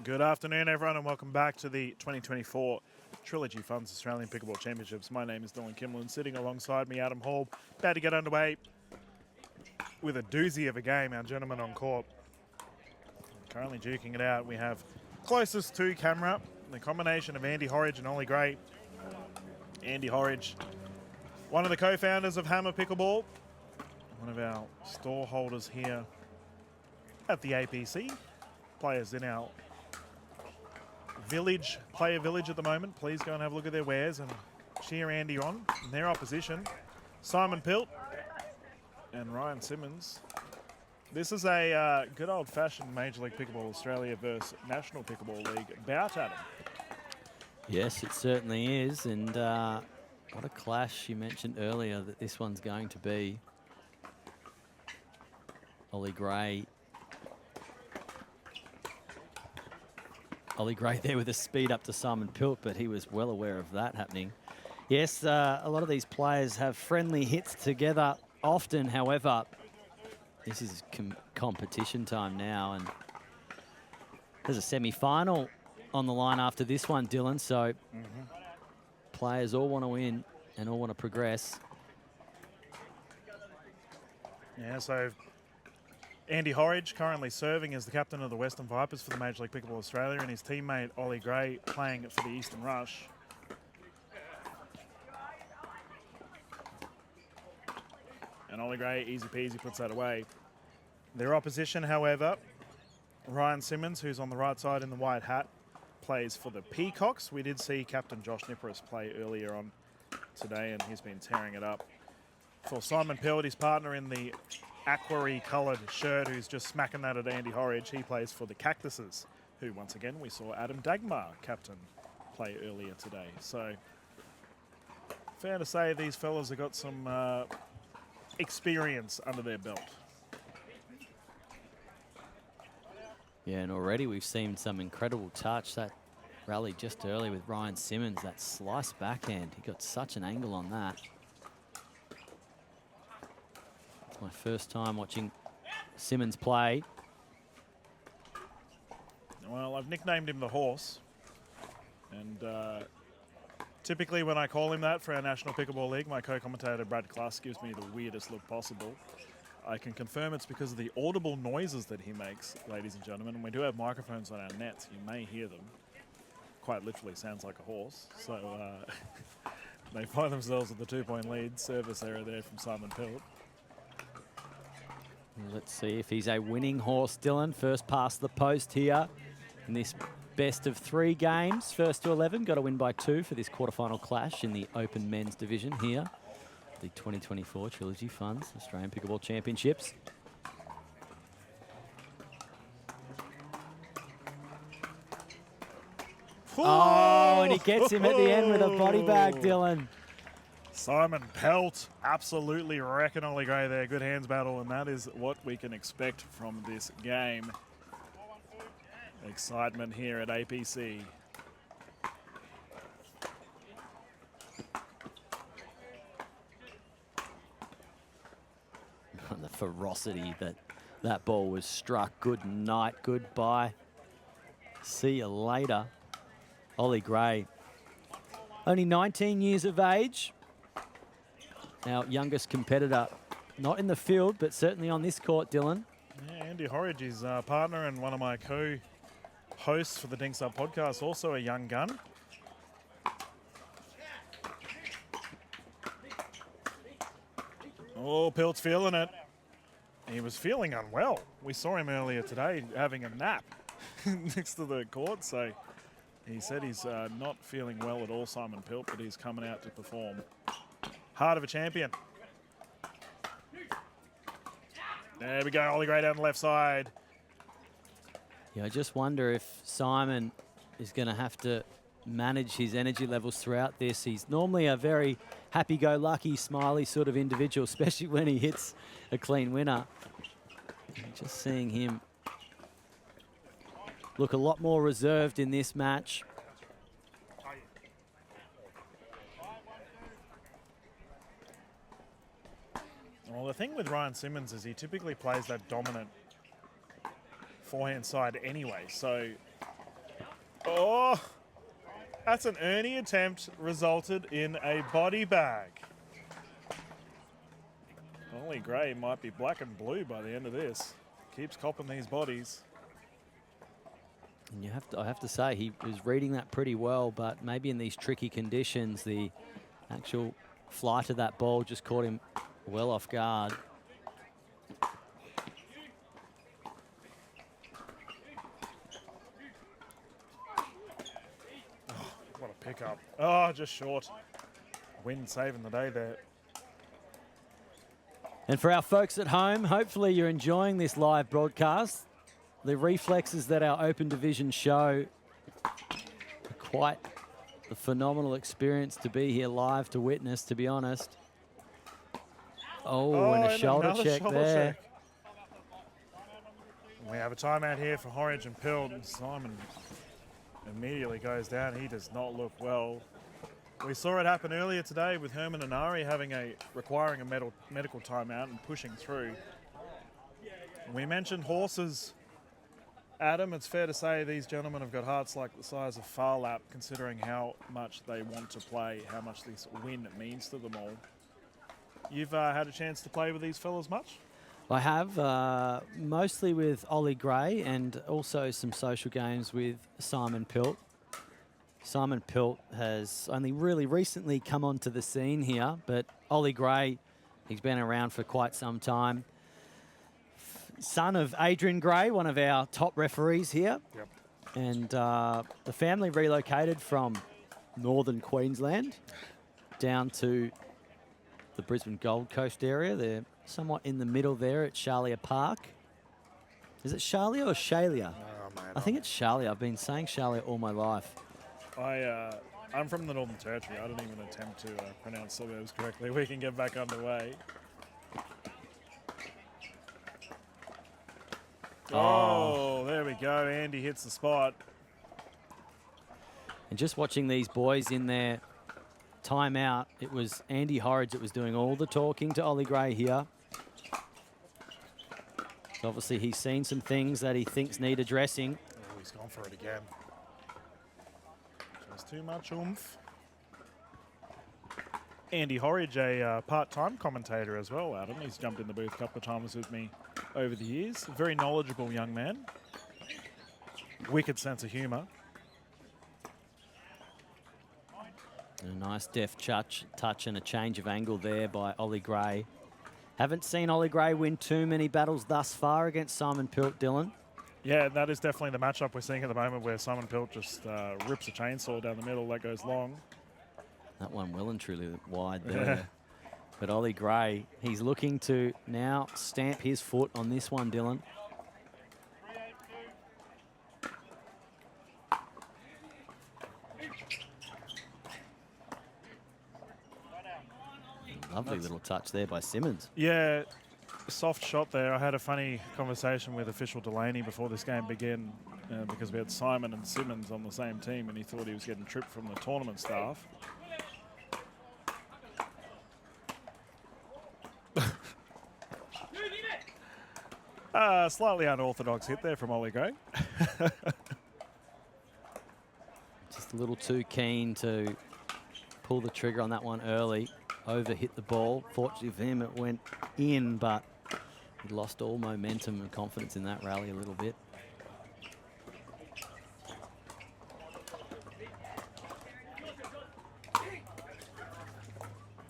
Good afternoon, everyone, and welcome back to the 2024 Trilogy Funds Australian Pickleball Championships. My name is Dylan Kimlin. Sitting alongside me, Adam Hall, about to get underway with a doozy of a game. Our gentlemen on court currently duking it out. We have closest to camera, the combination of Andy Horridge and Ollie Gray. Andy Horridge, one of the co-founders of Hammer Pickleball, one of our store holders here at the APC. Players in our player village at the moment. Please go and have a look at their wares and cheer Andy on. In their opposition, Simon Pilt and Ryan Simmons. This is a good old-fashioned Major League Pickleball Australia versus National Pickleball League bout, Adam. Yes, it certainly is, and what a clash you mentioned earlier that this one's going to be. Ollie Gray there with a speed up to Simon Pilt, but he was well aware of that happening. Yes, a lot of these players have friendly hits together often. However, this is competition time now, and there's a semi-final on the line after this one, Dylan. So players all want to win and all want to progress. Yeah, so Andy Horridge currently serving as the captain of the Western Vipers for the Major League Pickleball Australia, and his teammate Ollie Gray playing for the Eastern Rush. And Ollie Gray, easy peasy, puts that away. Their opposition, however, Ryan Simmons, who's on the right side in the white hat, plays for the Peacocks. We did see Captain Josh Nippers play earlier on today, and he's been tearing it up. For Simon Pilt, his partner in the aquary-coloured shirt, who's just smacking that at Andy Horridge, he plays for the Cactuses, who, once again, we saw Adam Dagmar, captain, play earlier today. So, fair to say these fellas have got some experience under their belt. Yeah, and already we've seen some incredible touch. That rally just early with Ryan Simmons, that slice backhand. He got such an angle on that. It's my first time watching Simmons play. Well, I've nicknamed him the Horse. And typically when I call him that for our National Pickleball League, my co-commentator Brad Klass gives me the weirdest look possible. I can confirm it's because of the audible noises that he makes, ladies and gentlemen. And we do have microphones on our nets. You may hear them. Quite literally sounds like a horse. So they find themselves with the 2-point lead. Service error there from Simon Pilt. Let's see if he's a winning horse, Dylan. First past the post here in this best of 3 games. First to 11, got to win by 2 for this quarterfinal clash in the Open Men's Division here. The 2024 Trilogy Funds Australian Pickleball Championships. Oh, and he gets him at the end with a body bag, Dylan. Simon Pilt absolutely wrecking Ollie Gray there. Good hands battle, and that is what we can expect from this game. Excitement here at APC. The ferocity that ball was struck. Good night, goodbye. See you later. Ollie Gray, only 19 years of age. Our youngest competitor, not in the field, but certainly on this court, Dylan. Yeah, Andy Horridge, his partner and one of my co-hosts for the Dinks Up podcast, also a young gun. Oh, Pilt's feeling it. He was feeling unwell. We saw him earlier today having a nap next to the court, so he said he's not feeling well at all, Simon Pilt, but he's coming out to perform. Heart of a champion. There we go, Ollie Gray down the left side. Yeah, I just wonder if Simon is going to have to manage his energy levels throughout this. He's normally a very happy-go-lucky, smiley sort of individual, especially when he hits a clean winner. Just seeing him look a lot more reserved in this match. Well, the thing with Ryan Simmons is he typically plays that dominant forehand side anyway, so Oh, that's an Ernie attempt, resulted in a body bag. Ollie Gray might be black and blue by the end of this. Keeps copping these bodies. And I have to say, he was reading that pretty well, but maybe in these tricky conditions, the actual flight of that ball just caught him well off guard. Oh, what a pickup. Oh, just short. Wind saving the day there. And for our folks at home, hopefully you're enjoying this live broadcast. The reflexes that our Open Division show are quite a phenomenal experience to be here live to witness, to be honest. Oh, and a shoulder check there. We have a timeout here for Horridge and Pilt. And Simon immediately goes down. He does not look well. We saw it happen earlier today with Herman and Ari requiring a medical timeout and pushing through. We mentioned horses. Adam, it's fair to say these gentlemen have got hearts like the size of Far Lap, considering how much they want to play, how much this win means to them all. You've had a chance to play with these fellas much? I have, mostly with Ollie Gray and also some social games with Simon Pilt. Simon Pilt has only really recently come onto the scene here, but Ollie Gray, he's been around for quite some time. Son of Adrian Gray, one of our top referees here. Yep. And the family relocated from northern Queensland down to the Brisbane Gold Coast area. They're somewhat in the middle there at Shalia Park. Is it Shalia or Shalia? Oh, man, I think it's Shalia. I've been saying Shalia all my life. I'm from the Northern Territory. I don't even attempt to pronounce suburbs correctly. We can get back underway. Oh, there we go. Andy hits the spot. And just watching these boys in their timeout, it was Andy Horridge that was doing all the talking to Ollie Gray here. So obviously he's seen some things that he thinks need addressing. Oh, he's gone for it again. Just too much oomph. Andy Horridge, a part-time commentator as well, Adam. He's jumped in the booth a couple of times with me over the years. A very knowledgeable young man. Wicked sense of humour. A nice deft touch and a change of angle there by Ollie Gray. Haven't seen Ollie Gray win too many battles thus far against Simon Pilt, Dylan. Yeah, that is definitely the matchup we're seeing at the moment, where Simon Pilt just rips a chainsaw down the middle that goes long. That one well and truly wide there. But Ollie Gray, he's looking to now stamp his foot on this one, Dylan. Lovely little touch there by Simmons. Yeah, soft shot there. I had a funny conversation with official Delaney before this game began because we had Simon and Simmons on the same team, and he thought he was getting tripped from the tournament staff. Slightly unorthodox hit there from Ollie Gray. Just a little too keen to pull the trigger on that one early. Over hit the ball. Fortunately for him, it went in, but he lost all momentum and confidence in that rally a little bit.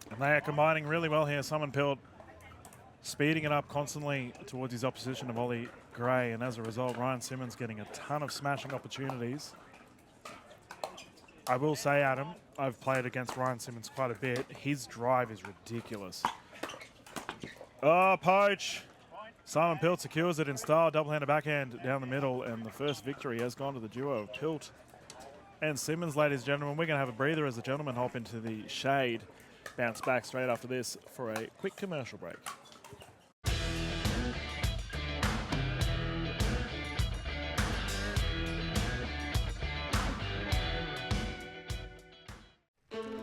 And they are combining really well here. Simon Pilt speeding it up constantly towards his opposition of Ollie Gray, and as a result, Ryan Simmons getting a ton of smashing opportunities. I will say, Adam, I've played against Ryan Simmons quite a bit. His drive is ridiculous. Oh, poach. Simon Pilt secures it in style. Double-handed backhand down the middle, and the first victory has gone to the duo of Pilt and Simmons, ladies and gentlemen. We're going to have a breather as the gentlemen hop into the shade. Bounce back straight after this for a quick commercial break.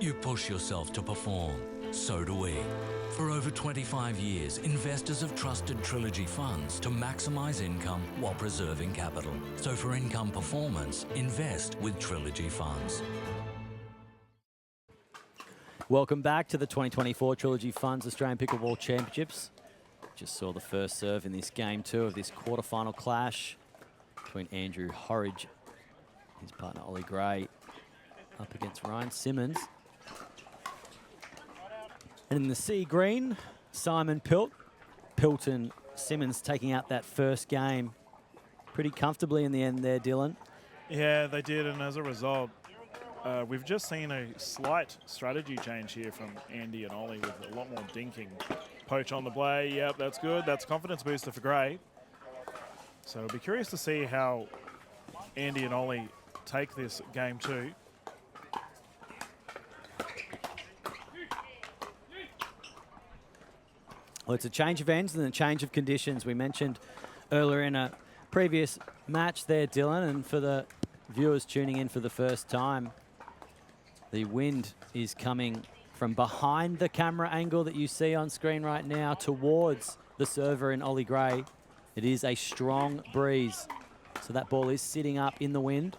You push yourself to perform, So do we. For over 25 years, investors have trusted Trilogy Funds to maximize income while preserving capital. So for income performance, invest with Trilogy Funds. Welcome back to the 2024 Trilogy Funds Australian Pickleball Championships. Just saw the first serve in this game two of this quarterfinal clash between Andrew Horridge, his partner Ollie Gray, up against Ryan Simmons. And in the sea green, Simon Pilt. Pilt and Simmons taking out that first game pretty comfortably in the end there, Dylan. Yeah, they did, and as a result, we've just seen a slight strategy change here from Andy and Ollie with a lot more dinking. Poach on the play, yep, that's good. That's a confidence booster for Gray. So I'll be curious to see how Andy and Ollie take this game two. Well, it's a change of ends and a change of conditions. We mentioned earlier in a previous match there, Dylan, and for the viewers tuning in for the first time, the wind is coming from behind the camera angle that you see on screen right now towards the server in Ollie Gray. It is a strong breeze, so that ball is sitting up in the wind.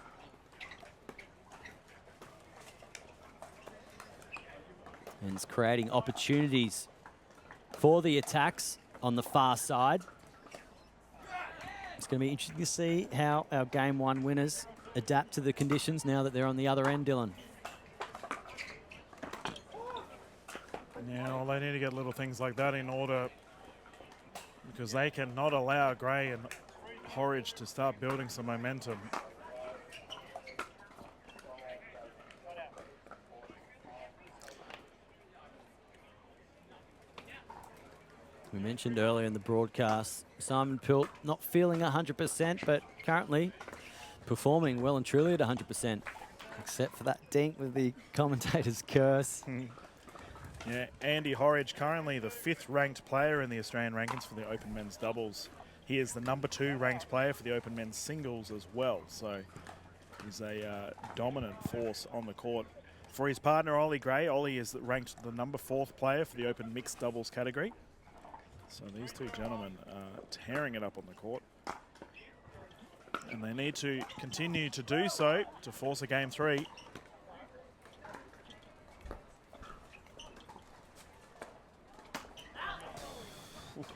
And it's creating opportunities for the attacks on the far side. It's going to be interesting to see how our game one winners adapt to the conditions now that they're on the other end, Dylan. Now they need to get little things like that in order, because they cannot allow Gray and Horridge to start building some momentum. We mentioned earlier in the broadcast, Simon Pilt not feeling 100%, but currently performing well and truly at 100%, except for that dink with the commentator's curse. Yeah, Andy Horridge, currently the 5th ranked player in the Australian rankings for the Open Men's Doubles. He is the number 2 ranked player for the Open Men's Singles as well. So he's a dominant force on the court. For his partner, Ollie Gray, Ollie is ranked the number 4th player for the Open Mixed Doubles category. So these two gentlemen are tearing it up on the court. And they need to continue to do so to force a game 3.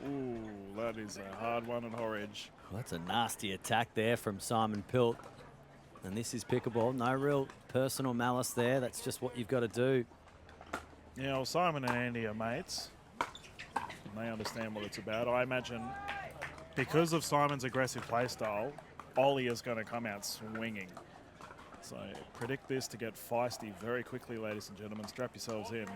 Ooh, that is a hard one on Horridge. Well, that's a nasty attack there from Simon Pilt. And this is pickleball. No real personal malice there. That's just what you've got to do. Yeah, well, Simon and Andy are mates. And they understand what it's about. I imagine because of Simon's aggressive play style, Ollie is going to come out swinging. So predict this to get feisty very quickly, ladies and gentlemen. Strap yourselves in.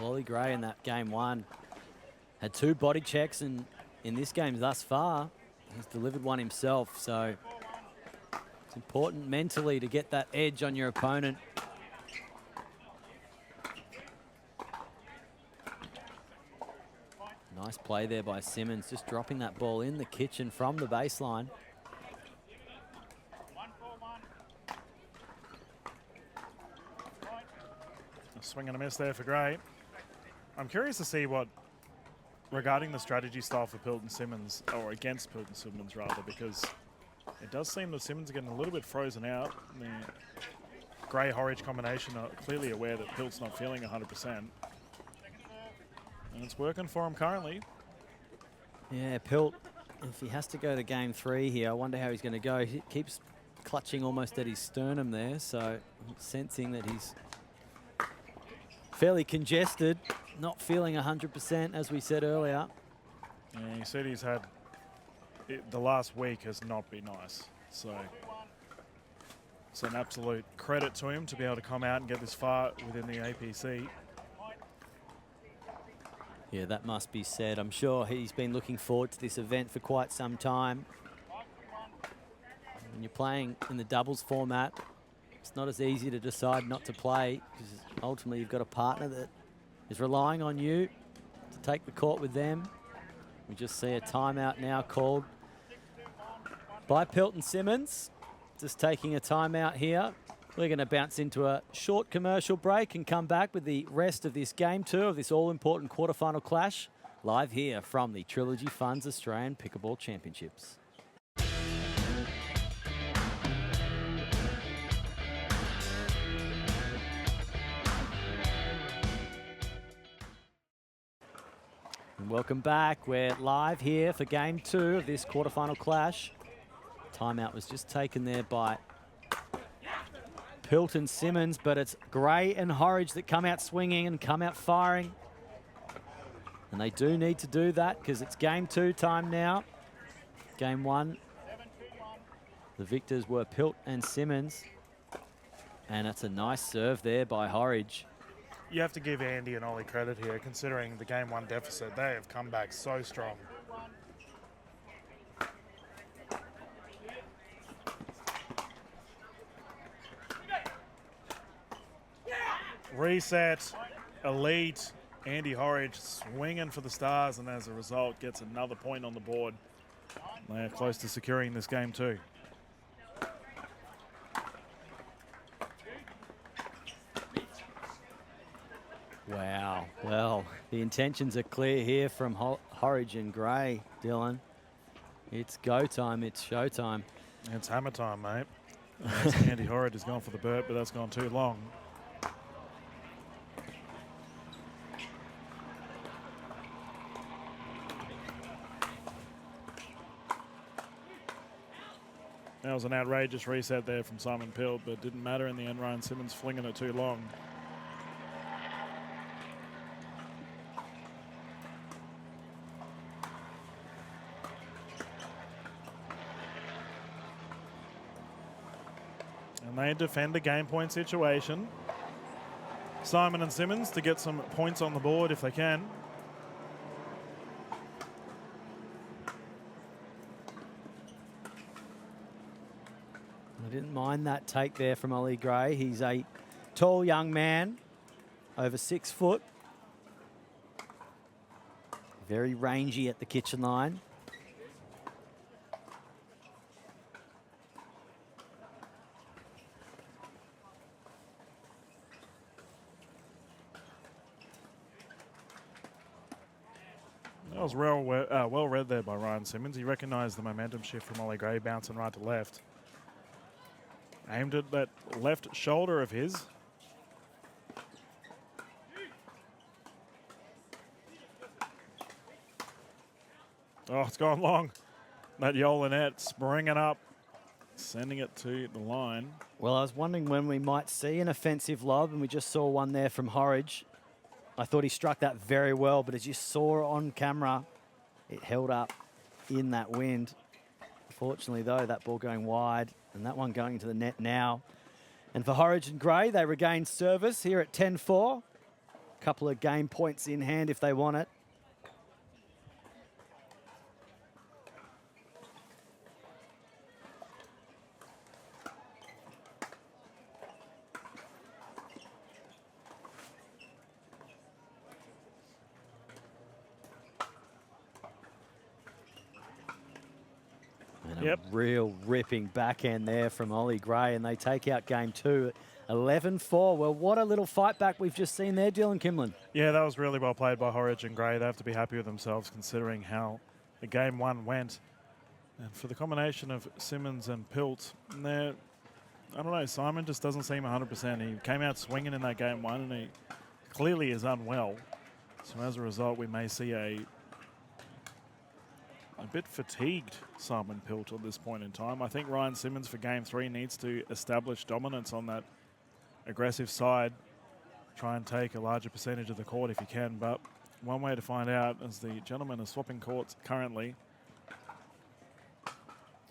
Ollie Gray in that game one had 2 body checks, and in this game thus far, he's delivered one himself. So it's important mentally to get that edge on your opponent. Nice play there by Simmons, just dropping that ball in the kitchen from the baseline. A swing and a miss there for Gray. I'm curious to see what, regarding the strategy style for Pilt and Simmons, or against Pilt and Simmons rather, because it does seem that Simmons are getting a little bit frozen out. The Gray-Horridge combination are clearly aware that Pilt's not feeling 100%. And it's working for him currently. Yeah, Pilt, if he has to go to game 3 here, I wonder how he's going to go. He keeps clutching almost at his sternum there, so I'm sensing that he's fairly congested, not feeling 100%, as we said earlier. Yeah, he said he's had, the last week has not been nice. So it's an absolute credit to him to be able to come out and get this far within the APC. Yeah, that must be said. I'm sure he's been looking forward to this event for quite some time. When you're playing in the doubles format, it's not as easy to decide not to play, because ultimately you've got a partner that is relying on you to take the court with them. We just see a timeout now called by Pilt and Simmons. Just taking a timeout here. We're going to bounce into a short commercial break and come back with the rest of this game 2 of this all-important quarterfinal clash, live here from the Trilogy Funds Australian Pickleball Championships. And welcome back. We're live here for game 2 of this quarterfinal clash. Timeout was just taken there by Pilt and Simmons, but it's Gray and Horridge that come out swinging and come out firing. And they do need to do that because it's game 2 time now. Game 1, the victors were Pilt and Simmons. And it's a nice serve there by Horridge. You have to give Andy and Ollie credit here, considering the game 1 deficit. They have come back so strong. Reset, elite, Andy Horridge swinging for the stars, and as a result gets another point on the board. They are close to securing this game too. Wow, well, the intentions are clear here from Horridge and Gray, Dylan. It's go time, it's show time. It's hammer time, mate. Andy Horridge has gone for the burp, but that's gone too long. That was an outrageous reset there from Simon Pilt, but it didn't matter in the end. Ryan Simmons flinging it too long. And they defend a game point situation. Simon and Simmons to get some points on the board if they can. I didn't mind that take there from Ollie Gray. He's a tall young man, over 6 foot. Very rangy at the kitchen line. That was well read there by Ryan Simmons. He recognised the momentum shift from Ollie Gray, bouncing right to left. Aimed at that left shoulder of his. Oh, it's gone long. That Yolinette springing up, sending it to the line. Well, I was wondering when we might see an offensive lob, and we just saw one there from Horridge. I thought he struck that very well, but as you saw on camera, it held up in that wind. Fortunately, though, that ball going wide, and that one going into the net now. And for Horridge and Gray, they regain service here at 10-4. A couple of game points in hand if they want it. Yep. Real ripping backhand there from Ollie Gray, and they take out game 2 at 11-4. Well, what a little fight back we've just seen there, Dylan Kimlin. Yeah, that was really well played by Horridge and Gray. They have to be happy with themselves considering how the game 1 went. And for the combination of Simmons and Pilt, I don't know, Simon just doesn't seem 100%. He came out swinging in that game 1, and he clearly is unwell. So as a result, we may see a bit fatigued Simon Pilt at this point in time. I think Ryan Simmons for game 3 needs to establish dominance on that aggressive side. Try and take a larger percentage of the court if you can. But one way to find out is the gentlemen are swapping courts currently.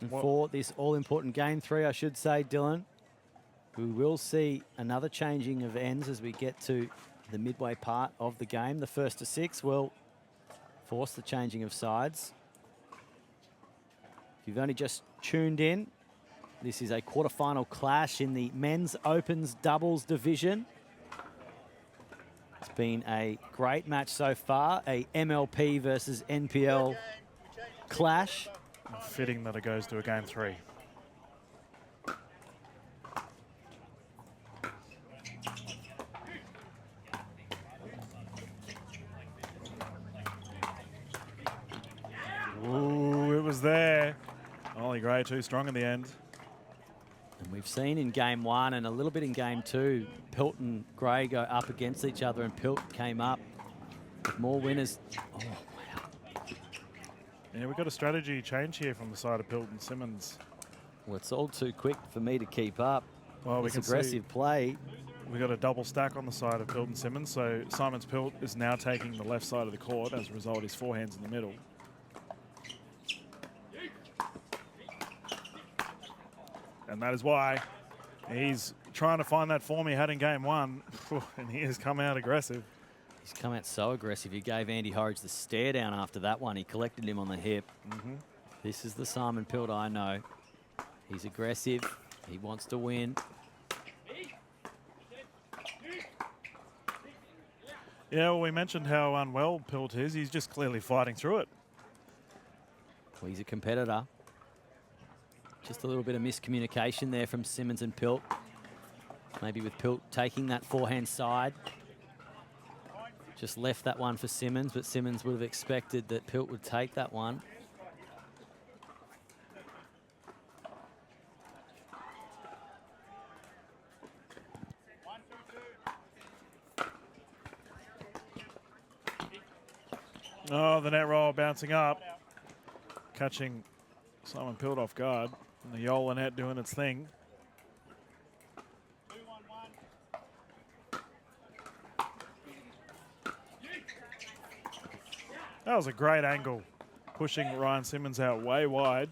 And for this all-important game 3, I should say, Dylan, we will see another changing of ends as we get to the midway part of the game. The 1st to 6 will force the changing of sides. If you've only just tuned in, this is a quarterfinal clash in the men's opens doubles division. It's been a great match so far, a MLP versus NPL clash. Fitting that it goes to a game 3. Ooh, it was there. Ollie Gray too strong in the end. And we've seen in game 1 and a little bit in game 2, Pilt and Gray go up against each other, and Pilt came up with more winners. Oh, wow. Yeah, we've got a strategy change here from the side of Pilt and Simmons. Well, it's all too quick for me to keep up. Well, this aggressive play. We got a double stack on the side of Pilt and Simmons, so Simon's Pilt is now taking the left side of the court. As a result, his forehand's in the middle. And that is why he's trying to find that form he had in game 1, and he has come out aggressive. He's come out so aggressive. He gave Andy Horridge the stare down after that one. He collected him on the hip. This is the Simon Pilt I know. He's aggressive. He wants to win. Yeah, well, we mentioned how unwell Pilt is. He's just clearly fighting through it. Well, he's a competitor. Just a little bit of miscommunication there from Simmons and Pilt. Maybe with Pilt taking that forehand side. Just left that one for Simmons, but Simmons would have expected that Pilt would take that one. Oh, the net roll bouncing up. Catching Simon Pilt off guard. And the Yola net doing its thing. That was a great angle, pushing Ryan Simmons out way wide.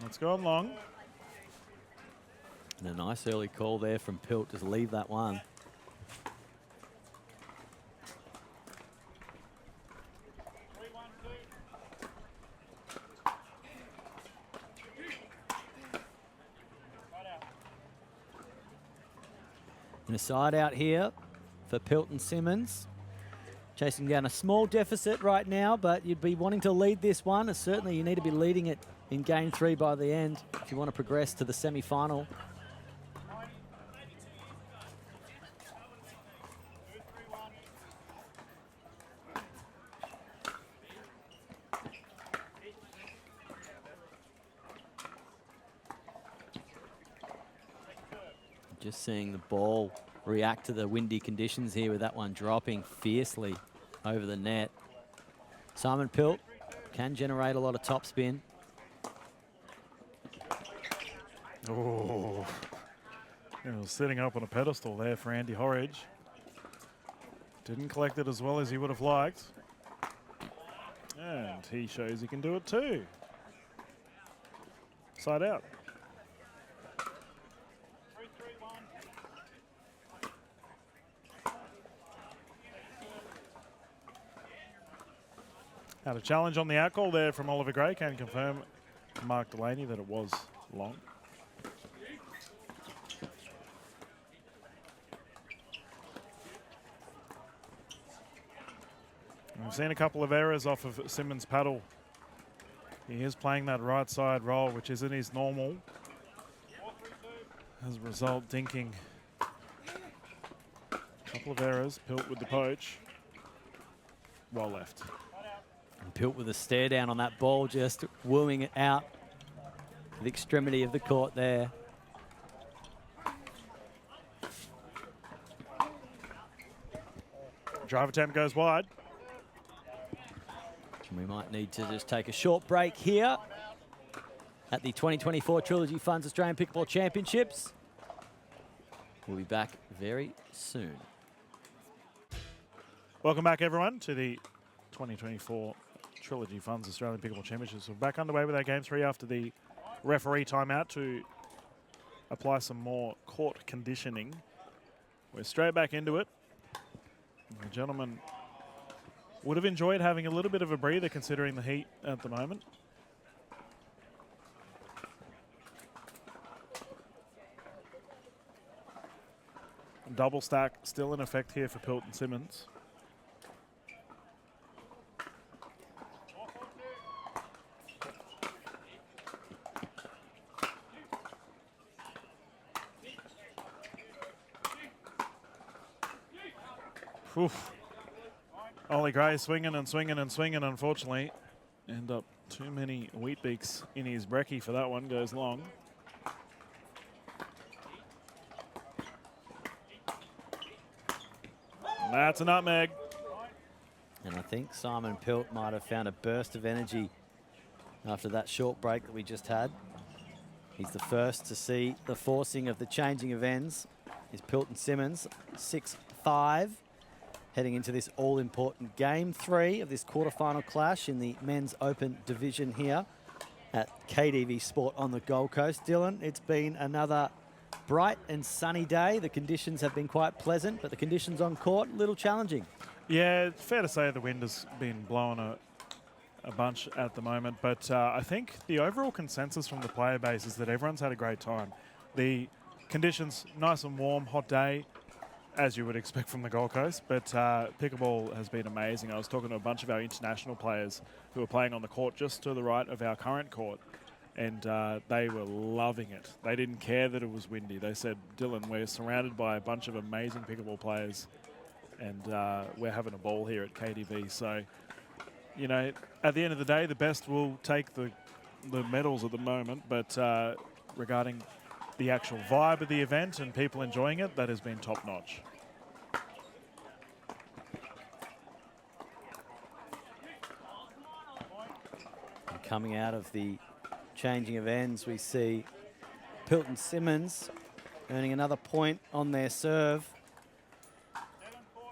It's gone long. And a nice early call there from Pilt. Just leave that one. And a side out here for Pilt and Simmons. Chasing down a small deficit right now, but you'd be wanting to lead this one. And certainly you need to be leading it in game 3 by the end if you want to progress to the semi-final. Just seeing the ball react to the windy conditions here with that one dropping fiercely over the net. Simon Pilt can generate a lot of topspin. Oh, it was sitting up on a pedestal there for Andy Horridge. Didn't collect it as well as he would have liked. And he shows he can do it too. Side out. Had a challenge on the out call there from Oliver Gray. Can confirm Mark Delaney that it was long. We've seen a couple of errors off of Simmons' paddle. He is playing that right side roll, which isn't his normal. As a result, dinking. Couple of errors. Pilt with the poach. Well left. And Pilt with a stare down on that ball, just wooing it out to the extremity of the court there. Drive attempt goes wide. And we might need to just take a short break here at the 2024 Trilogy Funds Australian Pickleball Championships. We'll be back very soon. Welcome back, everyone, to the 2024 Trilogy Funds Australian Pickleball Championships. We're back underway with our Game 3 after the referee timeout to apply some more court conditioning. We're straight back into it. The gentleman would have enjoyed having a little bit of a breather considering the heat at the moment. Double stack still in effect here for Pilt and Simmons. Oof. Ollie Gray swinging and swinging and swinging, unfortunately. End up too many wheat beaks in his brekkie for that one, goes long. And that's a nutmeg. And I think Simon Pilt might have found a burst of energy after that short break that we just had. He's the first to see the forcing of the changing of ends. Is Pilt and Simmons, 6-5. Heading into this all-important game 3 of this quarterfinal clash in the men's open division here at KDV Sport on the Gold Coast. Dylan, it's been another bright and sunny day. The conditions have been quite pleasant, but the conditions on court, a little challenging. Yeah, it's fair to say the wind has been blowing a bunch at the moment, but I think the overall consensus from the player base is that everyone's had a great time. The conditions, nice and warm, hot day, as you would expect from the Gold Coast, but pickleball has been amazing. I was talking to a bunch of our international players who were playing on the court just to the right of our current court, and they were loving it. They didn't care that it was windy. They said, Dylan, we're surrounded by a bunch of amazing pickleball players, and we're having a ball here at KDV. So, you know, at the end of the day, the best will take the medals at the moment, but regarding the actual vibe of the event and people enjoying it, that has been top-notch. Coming out of the changing of ends, we see Pilt and Simmons earning another point on their serve.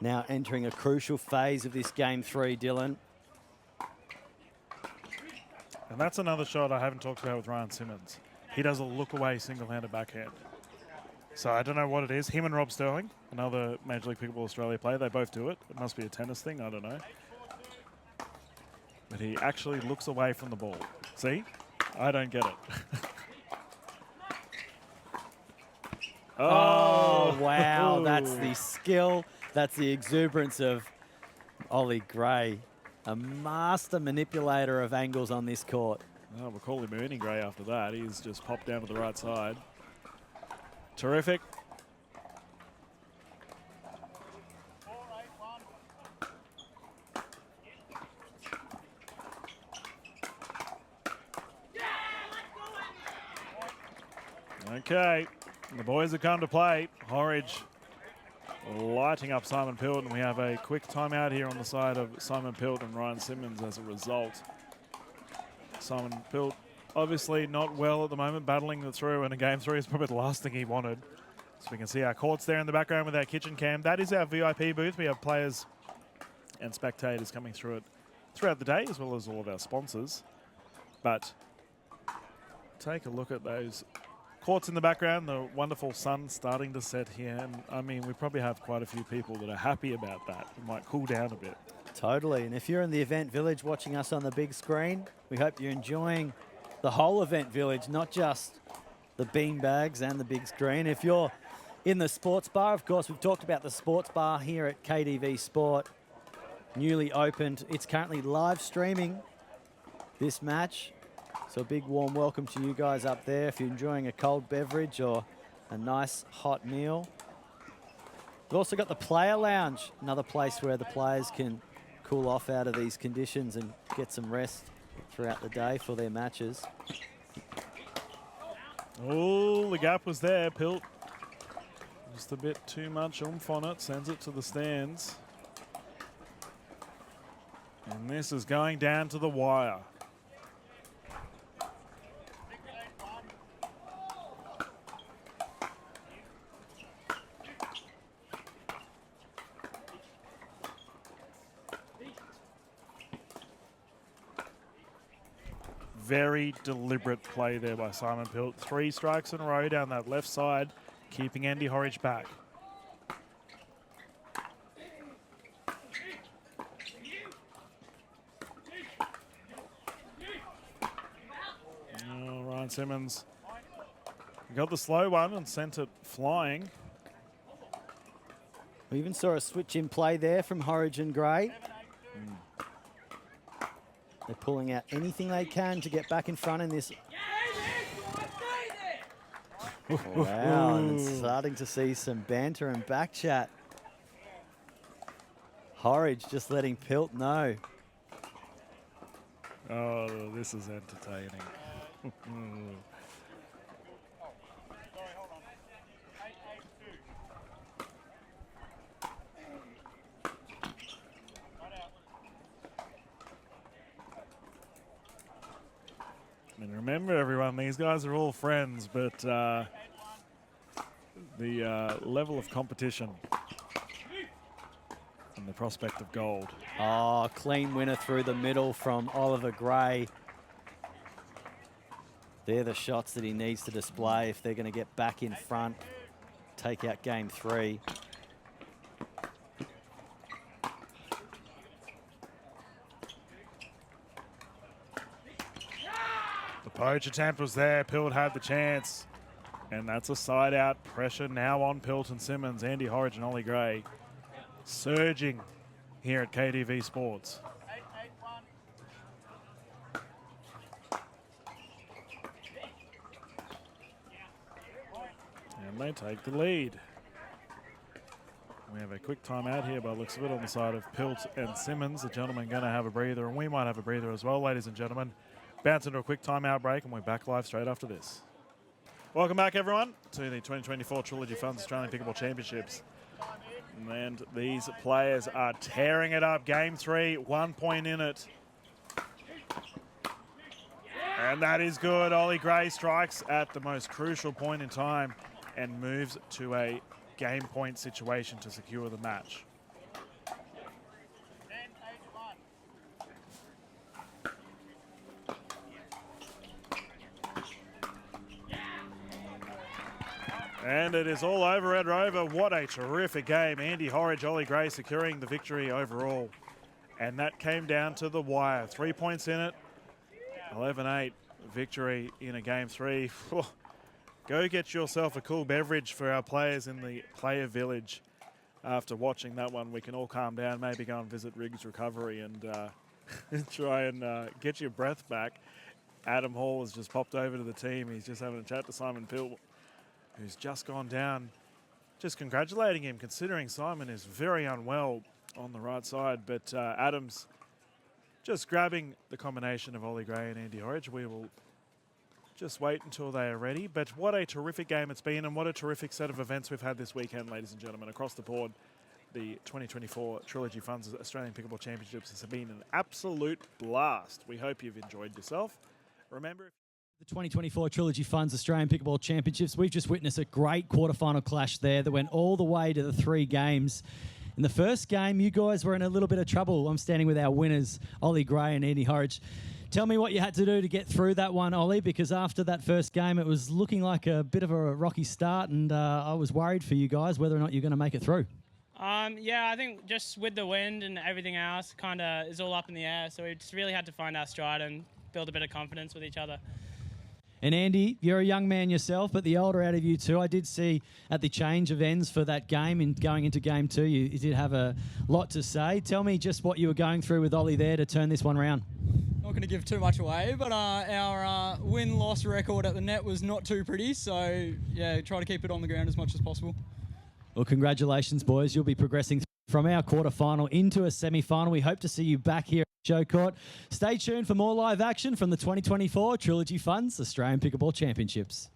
Now entering a crucial phase of this game 3, Dylan. And that's another shot I haven't talked about with Ryan Simmons. He does a look-away single-handed backhand. So I don't know what it is. Him and Rob Sterling, another Major League Pickleball Australia player, they both do it. It must be a tennis thing, I don't know. But he actually looks away from the ball. See? I don't get it. Oh, wow. That's the skill. That's the exuberance of Ollie Gray, a master manipulator of angles on this court. Oh, we'll call him Ernie Gray after that. He's just popped down to the right side. Terrific. Okay, the boys have come to play. Horridge lighting up Simon Pilt, and we have a quick timeout here on the side of Simon Pilt and Ryan Simmons as a result. Simon Pilt obviously not well at the moment, battling the through, and a game 3 is probably the last thing he wanted. So we can see our courts there in the background with our kitchen cam. That is our VIP booth. We have players and spectators coming through it throughout the day, as well as all of our sponsors. But take a look at those courts in the background, the wonderful sun starting to set here. And I mean, we probably have quite a few people that are happy about that. It might cool down a bit. Totally. And if you're in the event village watching us on the big screen, we hope you're enjoying the whole event village, not just the bean bags and the big screen. If you're in the sports bar, of course, we've talked about the sports bar here at KDV Sport, newly opened. It's currently live streaming this match. So a big warm welcome to you guys up there if you're enjoying a cold beverage or a nice hot meal. We've also got the player lounge, another place where the players can cool off out of these conditions and get some rest throughout the day for their matches. Oh, the gap was there. Pilt just a bit too much oomph on it, sends it to the stands. And this is going down to the wire. Very deliberate play there by Simon Pilt. 3 strikes in a row down that left side, keeping Andy Horridge back. Oh, Ryan Simmons got the slow one and sent it flying. We even saw a switch in play there from Horridge and Gray. They're pulling out anything they can to get back in front in this. Wow, and starting to see some banter and back chat. Horridge just letting Pilt know. Oh, this is entertaining. And remember, everyone, these guys are all friends, but the level of competition and the prospect of gold. Oh, clean winner through the middle from Oliver Gray. They're the shots that he needs to display if they're going to get back in front, take out game 3. The poach attempt was there. Pilt had the chance. And that's a side out. Pressure now on Pilt and Simmons. Andy Horridge and Ollie Gray surging here at KDV Sports. And they take the lead. We have a quick timeout here by the looks of it on the side of Pilt and Simmons. The gentlemen going to have a breather, and we might have a breather as well, ladies and gentlemen. Bounce into a quick timeout break, and we're back live straight after this. Welcome back, everyone, to the 2024 Trilogy Funds Australian Pickleball Championships. And these players are tearing it up. Game 3, 1 point in it. And that is good. Ollie Gray strikes at the most crucial point in time and moves to a game point situation to secure the match. And it is all over Red Rover. What a terrific game. Andy Horridge, Ollie Gray securing the victory overall. And that came down to the wire. 3 points in it. 11-8 victory in a game 3. Go get yourself a cool beverage for our players in the player village. After watching that one, we can all calm down, maybe go and visit Riggs Recovery and try and get your breath back. Adam Hall has just popped over to the team. He's just having a chat to Simon Pilt, who's just gone down. Just congratulating him, considering Simon is very unwell on the right side. But Adam's just grabbing the combination of Ollie Gray and Andy Horridge. We will just wait until they are ready. But what a terrific game it's been, and what a terrific set of events we've had this weekend, ladies and gentlemen, across the board. The 2024 Trilogy Funds Australian Pickleball Championships has been an absolute blast. We hope you've enjoyed yourself. Remember, the 2024 Trilogy Funds Australian Pickleball Championships, we've just witnessed a great quarterfinal clash there that went all the way to the 3 games. In the first game, you guys were in a little bit of trouble. I'm standing with our winners, Ollie Gray and Andy Horridge. Tell me what you had to do to get through that one, Ollie, because after that first game, it was looking like a bit of a rocky start, and I was worried for you guys whether or not you're going to make it through. Yeah, I think just with the wind and everything else kind of is all up in the air, so we just really had to find our stride and build a bit of confidence with each other. And Andy, you're a young man yourself, but the older out of you two, I did see at the change of ends for that game and going into game 2, you did have a lot to say. Tell me just what you were going through with Ollie there to turn this one round. Not going to give too much away, but our win-loss record at the net was not too pretty, so yeah, try to keep it on the ground as much as possible. Well, congratulations, boys. You'll be progressing from our quarterfinal into a semi-final. We hope to see you back here at Show Court. Stay tuned for more live action from the 2024 Trilogy Funds Australian Pickleball Championships.